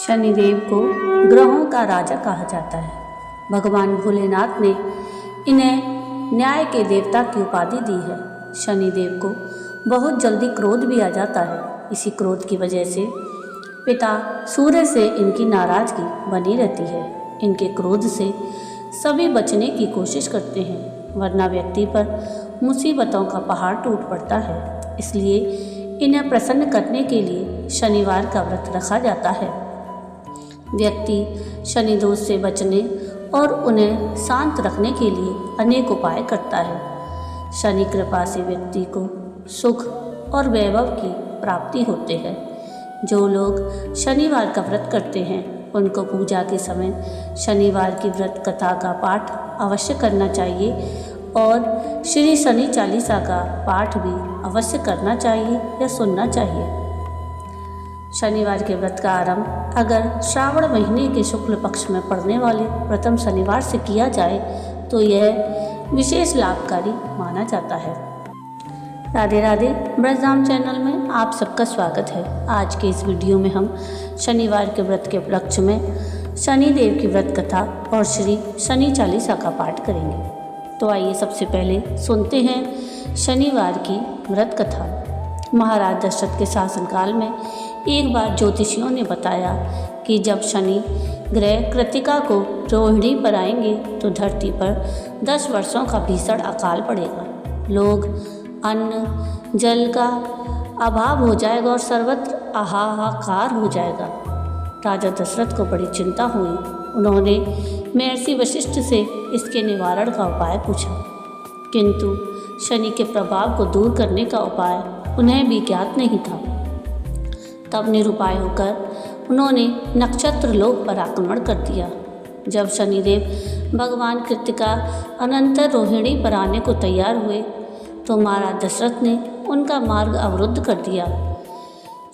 शनिदेव को ग्रहों का राजा कहा जाता है। भगवान भोलेनाथ ने इन्हें न्याय के देवता की उपाधि दी है। शनिदेव को बहुत जल्दी क्रोध भी आ जाता है। इसी क्रोध की वजह से पिता सूर्य से इनकी नाराजगी बनी रहती है। इनके क्रोध से सभी बचने की कोशिश करते हैं, वरना व्यक्ति पर मुसीबतों का पहाड़ टूट पड़ता है। इसलिए इन्हें प्रसन्न करने के लिए शनिवार का व्रत रखा जाता है। व्यक्ति शनि दोष से बचने और उन्हें शांत रखने के लिए अनेक उपाय करता है। शनि कृपा से व्यक्ति को सुख और वैभव की प्राप्ति होते हैं। जो लोग शनिवार का व्रत करते हैं उनको पूजा के समय शनिवार की व्रत कथा का पाठ अवश्य करना चाहिए और श्री शनि चालीसा का पाठ भी अवश्य करना चाहिए या सुनना चाहिए। शनिवार के व्रत का आरंभ अगर श्रावण महीने के शुक्ल पक्ष में पड़ने वाले प्रथम शनिवार से किया जाए तो यह विशेष लाभकारी माना जाता है। राधे राधे, ब्रजधाम चैनल में आप सबका स्वागत है। आज के इस वीडियो में हम शनिवार के व्रत के उपलक्ष्य में शनिदेव की व्रत कथा और श्री शनि चालीसा का पाठ करेंगे। तो आइए सबसे पहले सुनते हैं शनिवार की व्रत कथा। महाराज दशरथ के शासनकाल में एक बार ज्योतिषियों ने बताया कि जब शनि ग्रह कृतिका को रोहिणी पर आएंगे तो धरती पर 10 वर्षों का भीषण अकाल पड़ेगा। लोग अन्न जल का अभाव हो जाएगा और सर्वत्र हाहाकार हो जाएगा। राजा दशरथ को बड़ी चिंता हुई। उन्होंने महर्षि वशिष्ठ से इसके निवारण का उपाय पूछा, किंतु शनि के प्रभाव को दूर करने का उपाय उन्हें भी ज्ञात नहीं था। तब निरुपाय होकर उन्होंने नक्षत्र लोक पर आक्रमण कर दिया। जब शनिदेव भगवान कृतिका अनंतर रोहिणी पर आने को तैयार हुए तो महाराज दशरथ ने उनका मार्ग अवरुद्ध कर दिया।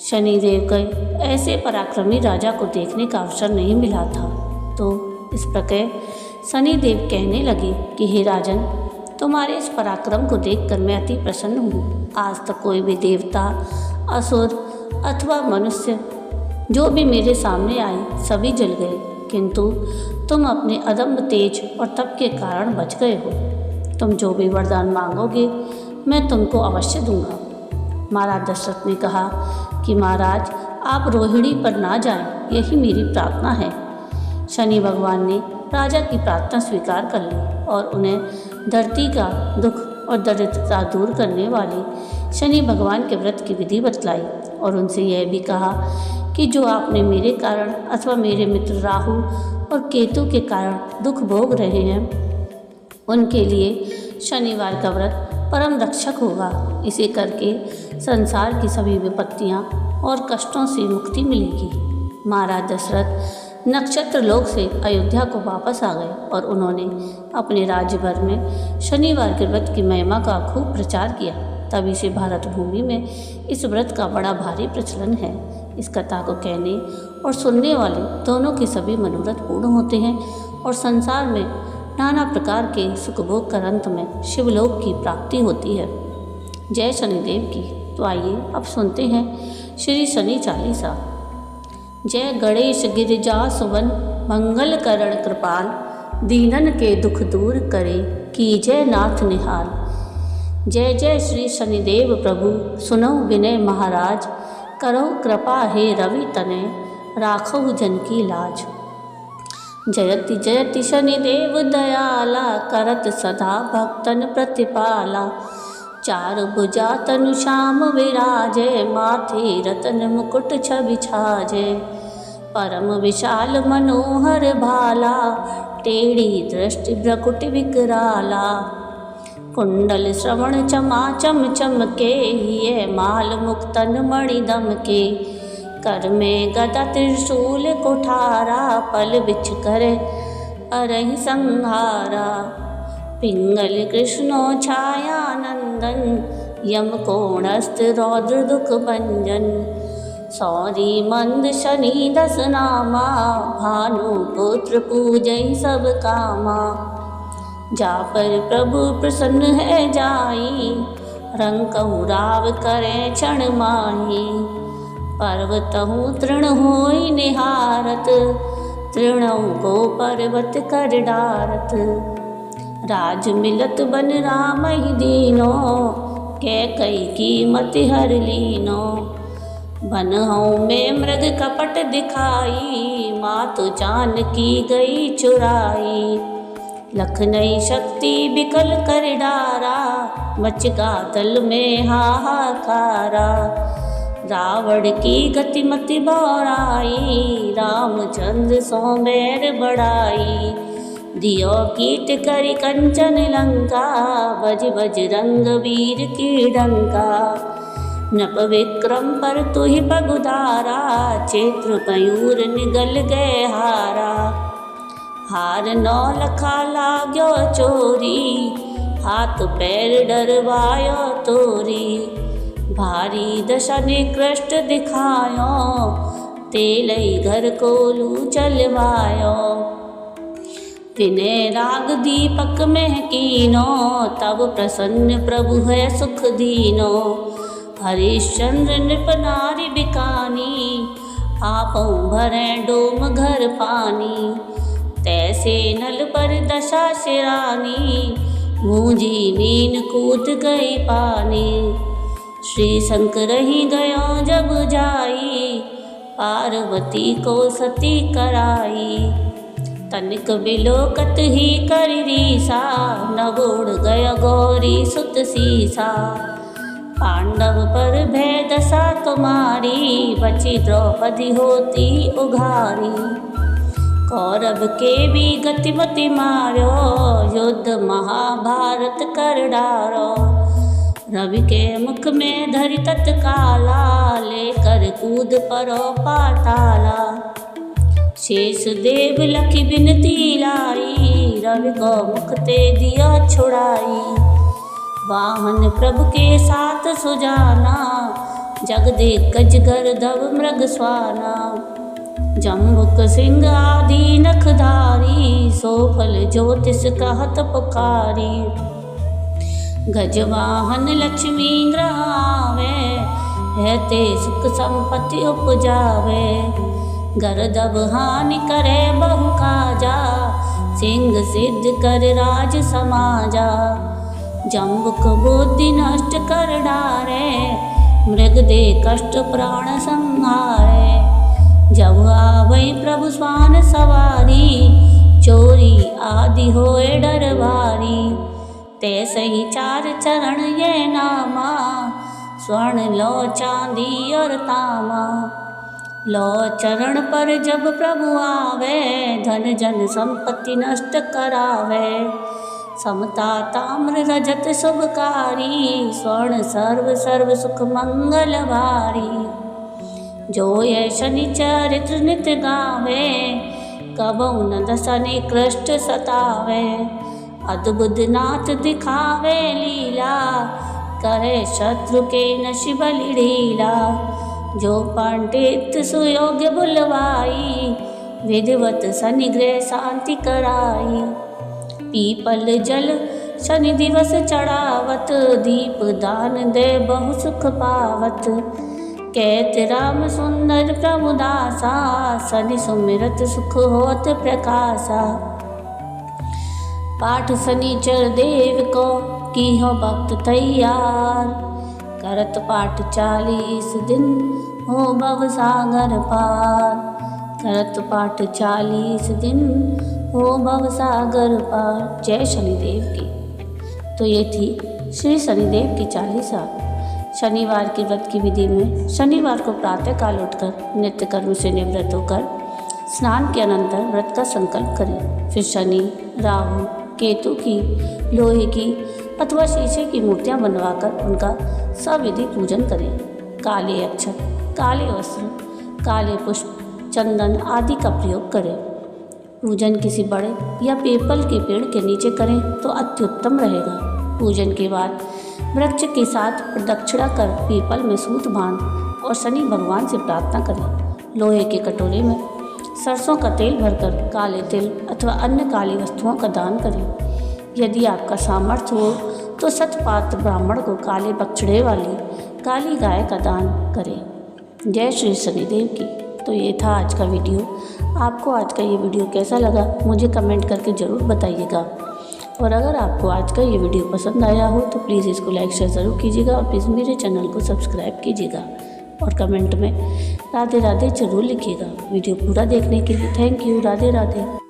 शनिदेव के ऐसे पराक्रमी राजा को देखने का अवसर नहीं मिला था। तो इस प्रकार शनिदेव कहने लगे कि हे राजन, तुम्हारे इस पराक्रम को देखकर मैं अति प्रसन्न हूँ। आज तक कोई भी देवता, असुर अथवा मनुष्य जो भी मेरे सामने आए सभी जल गए, किंतु तुम अपने अदम्य तेज और तप के कारण बच गए हो। तुम जो भी वरदान मांगोगे मैं तुमको अवश्य दूंगा। महाराज दशरथ ने कहा कि महाराज, आप रोहिणी पर ना जाएं, यही मेरी प्रार्थना है। शनि भगवान ने राजा की प्रार्थना स्वीकार कर ली और उन्हें धरती का दुख और दरिद्रता दूर करने वाले शनि भगवान के व्रत की विधि बतलाई और उनसे यह भी कहा कि जो आपने मेरे कारण अथवा मेरे मित्र राहु और केतु के कारण दुख भोग रहे हैं उनके लिए शनिवार का व्रत परम रक्षक होगा। इसे करके संसार की सभी विपत्तियां और कष्टों से मुक्ति मिलेगी। महाराज दशरथ नक्षत्र लोक से अयोध्या को वापस आ गए और उन्होंने अपने राज्य भर में शनिवार के व्रत की महिमा का खूब प्रचार किया। तभी से भारत भूमि में इस व्रत का बड़ा भारी प्रचलन है। इस कथा को कहने और सुनने वाले दोनों के सभी मनोरथ पूर्ण होते हैं और संसार में नाना प्रकार के सुखभोग कर अंत में शिवलोक की प्राप्ति होती है। जय शनिदेव की। तो आइए अब सुनते हैं श्री शनि चालीसा। जय गणेश गिरिजा सुवन, मंगल करण कृपाल, दीनन के दुख दूर करे, की जय नाथ निहाल। जय जय श्री शनिदेव प्रभु, सुनो विनय महाराज, करो कृपा हे रवि तनय, राखो जन की लाज। जयति जयति शनिदेव दयाला, करत सदा भक्तन प्रतिपाला। चार भुजा तनु श्याम विराजे, माथे रतन मुकुट छवि छाजे। परम विशाल मनोहर भाला, टेढ़ी दृष्टि भ्रकुट विकराला। कुंडल श्रवण चमाचम चमके, हिये माल मुक्तन मणि दमके। कर में गदा त्रिशूल कुठारा, पल बिछ कर अरहि संहारा। पिंगल कृष्णो छाया नंदन, यम कोणस्थ रौद्र दुख भंजन। सौरी मंद शनि दस नामा, भानु पुत्र पूजै सब कामा। जा पर प्रभु प्रसन्न है जाई, रंग कहु राव करें क्षण माही। पर्वतहु तृण होई निहारत, तृणों को पर्वत कर डारत। राज मिलत बन राम ही दीनो, कैकई की मति हर लीनो। बनहु में मृग कपट दिखाई, मातु जानकी गई चुराई। लखनई शक्ति बिकल कर डारा, मच गा दल में हाहाकारा। रावण की गतिमति बौराई, रामचंद्र सो बैर बढ़ाई। दियो कीट करि कंचन लंका, बज बज रंग वीर की डंका। नभ विक्रम पर तुहि पगुधारा, चेत्र मयूर निगल गए हारा। हार नौ लखा लाग्यो चोरी, हाथ पैर डरवायो तोरी। भारी दशा निकृष्ट दिखायो, तेलई घर कोलू चलवायो। विनय राग दीपक में कीनो, तब प्रसन्न प्रभु है सुख दीनो। हरिश्चंद्र नृप नारी बिकानी, आपो भरे डोम घर पानी। तैसे नल पर दशा सिरानी, मूंजी नीन कूद गई पानी। श्री शंकर ही गयो जब जाई, पार्वती को सती कराई। तनिक बिलोकत ही कर रीसा, नभ उड़ गय गौरी सुत सीसा। पांडव पर भय दशा तुम्हारी, बची द्रौपदी होती उघारी। कौरव के भी गतिमति मारो, युद्ध महाभारत कर डारो। रवि के मुख में धरि तत्काला, लेकर कूद परो पाताला। शेष देव लखी बिनती लाई, रवि को मुख ते दिया छुड़ाई। वाहन प्रभु के साथ सुजाना, जग दिग्गज गर्दभ मृग स्वाना। जम्बुक सिंह आदि नखधारी, सोफल ज्योतिष कहत पुकारी। गजवाहन लक्ष्मी ग्रह आवे, रहते सुख संपत्ति उपजावे। गर्दभ हानि करे बहु काजा, सिंह सिद्ध कर राज समाजा। जम्बुक बुद्धि नष्ट कर डारे, मृग दे कष्ट प्राण संहारे। जब आवै प्रभु स्वान सवारी, चोरी आदि होए डरवारी। तैसे ही चार चरण ये नामा, स्वर्ण लो चांदी और तामा। लो चरण पर जब प्रभु आवे, धन जन संपत्ति नष्ट करावे। समता ताम्र रजत शुभकारी, स्वर्ण सर्व सर्व सुख मंगल भारी। जो ये शनि चरित्र नित गावे, कबहु न दशा निकृष्ट सतावे। अद्भुत नाथ दिखावे लीला, करे शत्रु के नशि बलि ढीला। जो पंडित सुयोग्य बुलवाई, विधिवत शनि गृह शांति कराई। पीपल जल शनि दिवस चढ़ावत, दीप दान दे बहु सुख पावत। कहत राम सुंदर प्रभुदासा, शनि सुमिरत सुख होत प्रकाशा। पाठ शनिचर देव को कीहो भक्त तैयार, करत पाठ 40 दिन हो भव सागर पार। करत पाठ 40 दिन हो भव सागर पार। जय शनिदेव की। तो ये थी श्री शनिदेव की चालीसा। शनिवार की व्रत की विधि में शनिवार को प्रातःकाल उठकर नित्य कर्म से निवृत्त होकर स्नान के अनंतर व्रत का संकल्प करें। फिर शनि, राहु, केतु की, लोहे की अथवा शीशे की मूर्तियां बनवाकर उनका सविधि पूजन करें। काले अक्षत, काले वस्त्र, काले पुष्प, चंदन आदि का प्रयोग करें। पूजन किसी बड़े या पीपल के पेड़ के नीचे करें तो अत्युत्तम रहेगा। पूजन के बाद वृक्ष के साथ प्रदक्षिणा कर पीपल में सूत बांध और शनि भगवान से प्रार्थना करें। लोहे के कटोरे में सरसों का तेल भरकर काले तिल अथवा अन्य काली वस्तुओं का दान करें। यदि आपका सामर्थ्य हो तो सतपात्र ब्राह्मण को काले बछड़े वाली काली गाय का दान करें। जय श्री शनिदेव की। तो ये था आज का वीडियो। आपको आज का ये वीडियो कैसा लगा मुझे कमेंट करके ज़रूर बताइएगा। और अगर आपको आज का ये वीडियो पसंद आया हो तो प्लीज़ इसको लाइक शेयर ज़रूर कीजिएगा और प्लीज़ मेरे चैनल को सब्सक्राइब कीजिएगा और कमेंट में राधे राधे ज़रूर लिखिएगा। वीडियो पूरा देखने के लिए थैंक यू। राधे राधे।